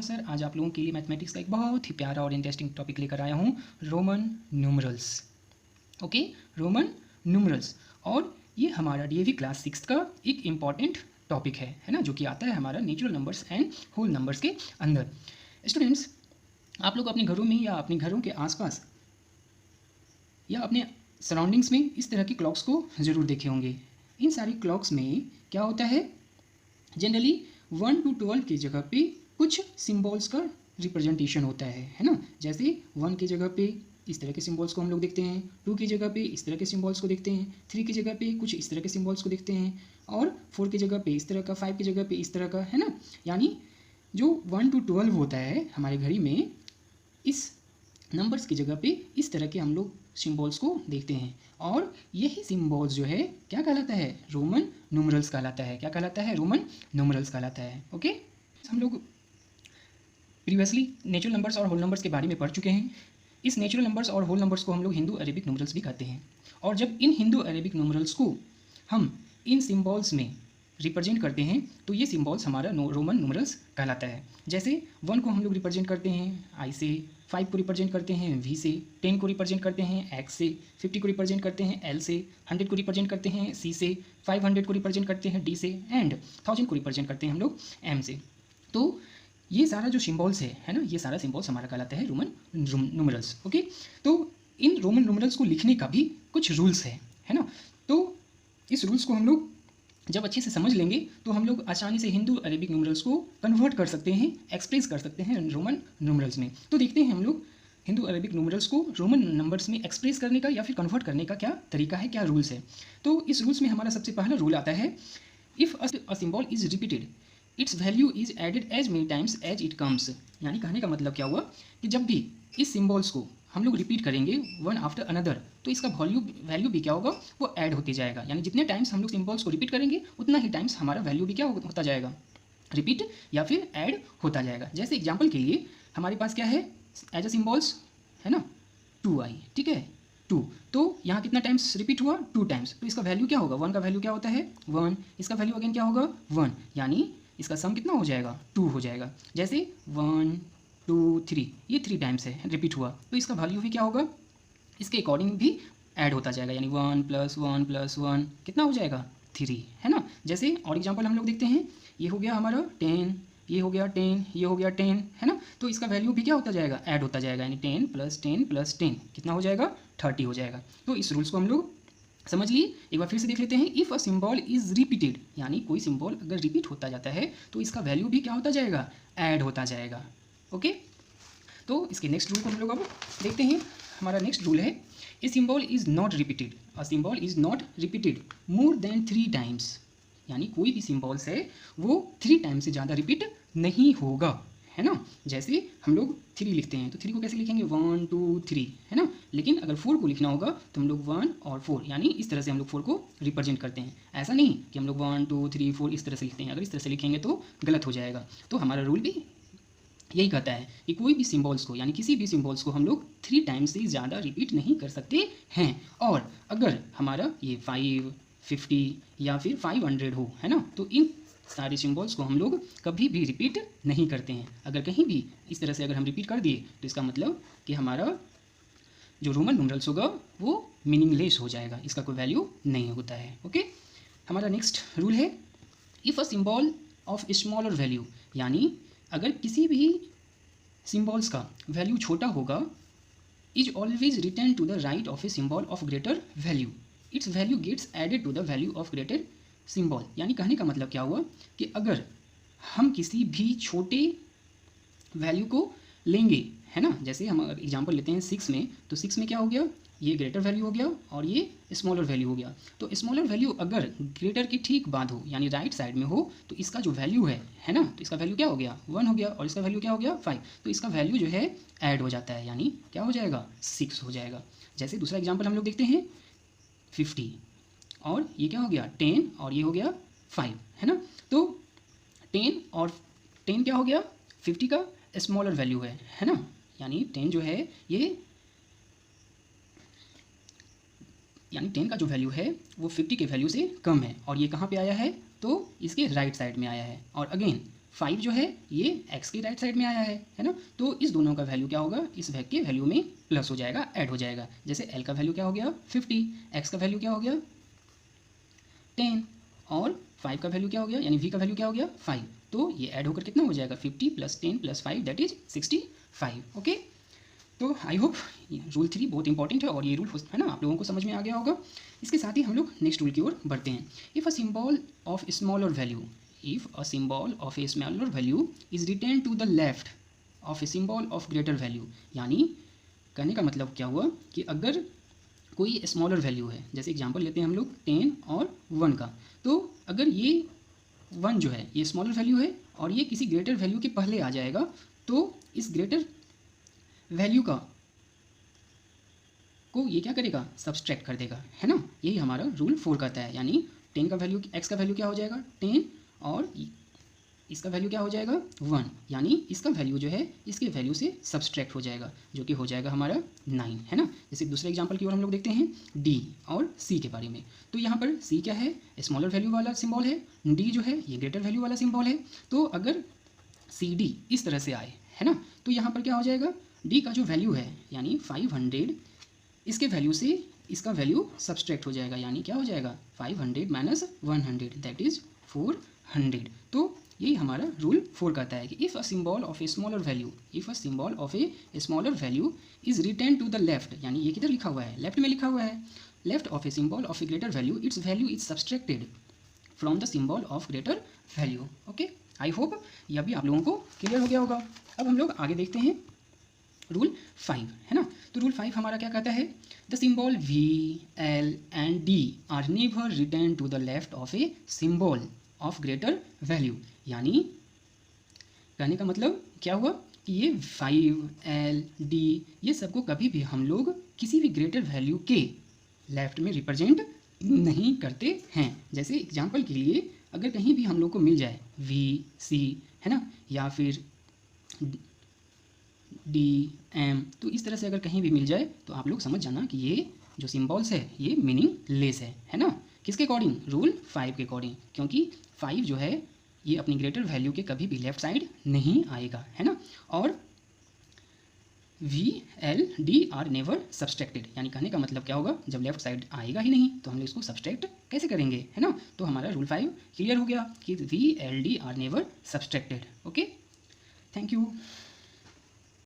Sir, आज आप लोगों के लिए मैथमेटिक्स का एक बहुत ही प्यारा और इंटरेस्टिंग टॉपिक लेकर आया हूँ, Roman numerals. Okay, Roman numerals. और ये हमारा डीएवी क्लास 6 का एक इम्पॉर्टेंट टॉपिक है ना, जो कि आता है हमारा natural numbers and whole numbers के अंदर। स्टूडेंट्स, आप लोग अपने घरों में या अपने घरों के आसपास या अपने सराउंडिंग्स में इस तरह की क्लॉक्स को ज़रूर देखे होंगे। इन सारी क्लॉक्स में क्या होता है, जनरली 1 to 12 की जगह पे कुछ सिंबल्स का रिप्रेजेंटेशन होता है ना। जैसे 1 की जगह पे इस तरह के सिंबल्स को हम लोग देखते हैं, 2 की जगह पे इस तरह के सिंबल्स को देखते हैं, 3 की जगह पे कुछ इस तरह के सिंबल्स को देखते हैं, और 4 की जगह पे इस तरह का, 5 की जगह पे इस तरह का, है ना। यानी जो 1 to 12 होता है हमारे घड़ी में, इस नंबर्स की जगह पे इस तरह के हम लोग सिंबल्स को देखते हैं, और यही सिंबल्स जो है क्या कहलाता है, रोमन न्यूमरल्स कहलाता है। क्या कहलाता है, रोमन न्यूमरल्स कहलाता है। ओके, हम लोग प्रीवियसली नेचुरल नंबर्स और होल नंबर्स के बारे में पढ़ चुके हैं। इस नेचुरल नंबर्स और होल नंबर्स को हम लोग हिंदू अरेबिक न्यूमरल्स भी कहते हैं। और जब इन हिंदू अरेबिक न्यूमरल्स को हम इन सिंबल्स में रिप्रेजेंट करते हैं तो ये सिंबल्स हमारा रोमन न्यूमरल्स कहलाता है। जैसे 1 को हम लोग रिप्रेजेंट करते हैं आई से, 5 को रिप्रेजेंट करते हैं वी से, 10 को रिप्रेजेंट करते हैं एक्स से, 50 को रिप्रेजेंट करते हैं एल से, 100 को रिप्रेजेंट करते हैं सी से, 500 को रिप्रेजेंट करते हैं डी से, एंड 1000 को रिप्रेजेंट करते हैं हम लोग एम से। तो ये सारा जो सिंबल्स है ना, ये सारा सिंबल्स हमारा कहलाता है रोमन न्यूमरल्स। ओके, तो इन रोमन न्यूमरल्स को लिखने का भी कुछ रूल्स है ना। तो इस रूल्स को हम लोग जब अच्छे से समझ लेंगे तो हम लोग आसानी से हिंदू अरेबिक न्यूमरल्स को कन्वर्ट कर सकते हैं, एक्सप्रेस कर सकते हैं रोमन न्यूमरल्स में। तो देखते हैं हम लोग हिंदू अरेबिक न्यूमरल्स को रोमन नंबर्स में एक्सप्रेस करने का या फिर कन्वर्ट करने का क्या तरीका है, क्या रूल्स है। तो इस रूल्स में हमारा सबसे पहला रूल आता है, if a symbol is repeated its value is added as many times as it comes. यानी कहने का मतलब क्या हुआ कि जब भी इस सिंबल्स को हम लोग रिपीट करेंगे वन आफ्टर अनदर, तो इसका वैल्यू भी क्या होगा, वो ऐड होते जाएगा। यानी जितने टाइम्स हम लोग सिंबल्स को रिपीट करेंगे उतना ही टाइम्स हमारा वैल्यू भी क्या होता जाएगा, रिपीट या फिर ऐड होता जाएगा। जैसे एग्जाम्पल के लिए हमारे पास क्या है एज अ सिंबल्स, है ना, 2i, ठीक है, 2। तो यहाँ कितना टाइम्स रिपीट हुआ, 2 टाइम्स। तो इसका वैल्यू क्या होगा, 1 का वैल्यू क्या होता है 1, इसका वैल्यू अगेन क्या होगा 1, यानी इसका सम कितना हो जाएगा 2 हो जाएगा। जैसे 1 2 3, ये 3 टाइम्स है रिपीट हुआ, तो इसका वैल्यू भी क्या होगा, इसके अकॉर्डिंग भी ऐड होता जाएगा। यानी 1 + 1 + 1 कितना हो जाएगा 3, है ना। जैसे और एग्जांपल हम लोग देखते हैं, ये हो गया हमारा 10, ये हो गया 10, ये हो गया 10, है ना। तो इसका वैल्यू भी क्या होता जाएगा, ऐड होता जाएगा। यानी 10 + 10 + 10 कितना हो जाएगा 30 हो जाएगा। तो इस रूल्स को हम लोग समझ लिए। एक बार फिर से देख लेते हैं, if a symbol is repeated, यानी कोई सिंबल अगर रिपीट होता जाता है तो इसका वैल्यू भी क्या होता जाएगा, ऐड होता जाएगा। ओके, तो इसके नेक्स्ट रूल को हम लोग अब देखते हैं। हमारा नेक्स्ट रूल है, a symbol is not repeated, a symbol is not repeated more than 3 times. यानी कोई भी सिंबल्स है वो 3 टाइम्स से ज़्यादा रिपीट नहीं होगा, है ना। जैसे हम लोग 3 लिखते हैं तो 3 को कैसे लिखेंगे 1 2 3, है ना। लेकिन अगर 4 को लिखना होगा तो हम लोग 1 और 4, यानी इस तरह से हम लोग 4 को रिप्रेजेंट करते हैं। ऐसा नहीं कि हम लोग 1 2 3 4 इस तरह से लिखते हैं, अगर इस तरह से लिखेंगे तो गलत हो जाएगा। तो हमारा रूल भी यही कहता है कि कोई भी सिंबल्स को, यानी किसी भी सिंबल्स को हम लोग 3 टाइम्स से ज़्यादा रिपीट नहीं कर सकते हैं। और अगर हमारा ये 5 50 या फिर 500 हो, है ना, तो इन सारे सिंबल्स को हम लोग कभी भी रिपीट नहीं करते हैं। अगर कहीं भी इस तरह से अगर हम रिपीट कर दिए तो इसका मतलब कि हमारा जो रोमन न्यूमरल्स होगा वो मीनिंगलेस हो जाएगा, इसका कोई वैल्यू नहीं होता है। ओके, हमारा नेक्स्ट रूल है, if a symbol of smaller value, यानी अगर किसी भी सिंबल्स का वैल्यू छोटा होगा, is always return to the right of a symbol of greater value, its value gets added to the value of greater symbol. यानी कहने का मतलब क्या हुआ कि अगर हम किसी भी छोटे वैल्यू को लेंगे, है ना, जैसे हम एग्जांपल लेते हैं 6 में, तो 6 में क्या हो गया, ये ग्रेटर वैल्यू हो गया और ये स्मॉलर वैल्यू हो गया। तो स्मॉलर वैल्यू अगर ग्रेटर की ठीक बाद हो, यानी राइट साइड में हो, तो इसका जो वैल्यू है ना, तो इसका वैल्यू क्या हो गया 1 हो गया, और इसका वैल्यू क्या हो गया 5। तो इसका वैल्यू जो है ऐड हो जाता है, यानी क्या हो जाएगा 6 हो जाएगा। जैसे दूसरा एग्जाम्पल हम लोग देखते हैं 50, और ये क्या हो गया 10 और ये हो गया 5, है ना। तो 10 और 10 क्या हो गया 50 का स्मॉलर वैल्यू है ना, यानी 10 जो है ये, यानी 10 का जो वैल्यू है वो 50 के वैल्यू से कम है, और ये कहाँ पे आया है, तो इसके राइट साइड में आया है। और अगेन 5 जो है ये x के राइट साइड में आया है ना। तो इस दोनों का वैल्यू क्या होगा, इस वैग के वैल्यू में प्लस हो जाएगा, ऐड हो जाएगा। जैसे l का वैल्यू क्या हो गया 50, x का वैल्यू क्या हो गया 10 और 5 का वैल्यू क्या हो गया, यानी v का वैल्यू क्या हो गया 5। तो ये ऐड होकर कितना हो जाएगा 50 + 10 + 5 दैट इज 65। ओके, तो आई होप रूल 3 बहुत इंपॉर्टेंट है और ये रूल है ना आप लोगों को समझ में आ गया होगा। इसके साथ ही हम लोग नेक्स्ट रूल की ओर बढ़ते हैं। If a symbol of smaller value, if a symbol of a smaller value is return to the left of a symbol of greater value, यानी कहने का मतलब क्या हुआ कि अगर कोई स्मॉलर वैल्यू है, जैसे एग्जांपल लेते हैं हम लोग 10 और 1 का, तो अगर ये 1 जो है ये स्मॉलर वैल्यू है और ये किसी ग्रेटर वैल्यू के पहले आ जाएगा, तो इस ग्रेटर वैल्यू को ये क्या करेगा, सब्सट्रैक्ट कर देगा, है ना। यही हमारा रूल 4 कहता है। यानी 10 का वैल्यू, x का वैल्यू क्या हो जाएगा 10 और इसका वैल्यू क्या हो जाएगा 1, यानी इसका वैल्यू जो है इसके वैल्यू से सब्सट्रैक्ट हो जाएगा, जो कि हो जाएगा हमारा 9, है ना। जैसे दूसरे एग्जांपल की ओर हम लोग देखते हैं d और c के बारे में। तो यहाँ पर c क्या है, स्मॉलर वैल्यू वाला सिंबल है, d जो है ये ग्रेटर वैल्यू वाला सिंबल है। तो अगर सी डी इस तरह से आए, है ना, तो यहाँ पर क्या हो जाएगा, d का जो वैल्यू है यानी 500, इसके वैल्यू से इसका वैल्यू सब्सट्रैक्ट हो जाएगा, यानी क्या हो जाएगा 500 - 100 दैट इज 400। तो यही हमारा रूल 4 कहता है कि if a symbol of a smaller value, if a symbol of a smaller value is return to the left, यानी ये किधर लिखा हुआ है, लेफ्ट में लिखा हुआ है, left of a symbol of A greater value, its value is subtracted from the symbol of greater value. Okay, I hope यह भी आप लोगों को क्लियर हो गया होगा। अब हम लोग आगे देखते हैं रूल 5, है ना। तो रूल 5 हमारा क्या कहता है, the symbol V, L and D are never return to the left of a symbol of greater value. यानी कहने का मतलब क्या हुआ कि ये 5, L, D ये सबको कभी भी हम लोग किसी भी ग्रेटर वैल्यू के लेफ्ट में रिप्रेजेंट नहीं करते हैं। जैसे एग्जांपल के लिए अगर कहीं भी हम लोग को मिल जाए V, C, है ना, या फिर D, M, तो इस तरह से अगर कहीं भी मिल जाए तो आप लोग समझ जाना कि ये जो सिंबल्स है ये मीनिंगलेस है ना। किसके अकॉर्डिंग, रूल 5 के अकॉर्डिंग, क्योंकि 5 जो है ये अपनी ग्रेटर वैल्यू के कभी भी लेफ्ट साइड नहीं आएगा, है ना। और V, L, D are never subtracted, यानी कहने का मतलब क्या होगा, जब लेफ्ट साइड आएगा ही नहीं तो हम लोग इसको सब्सट्रैक्ट कैसे करेंगे, है ना। तो हमारा रूल 5 क्लियर हो गया कि V, L, D are never subtracted. Okay, thank you.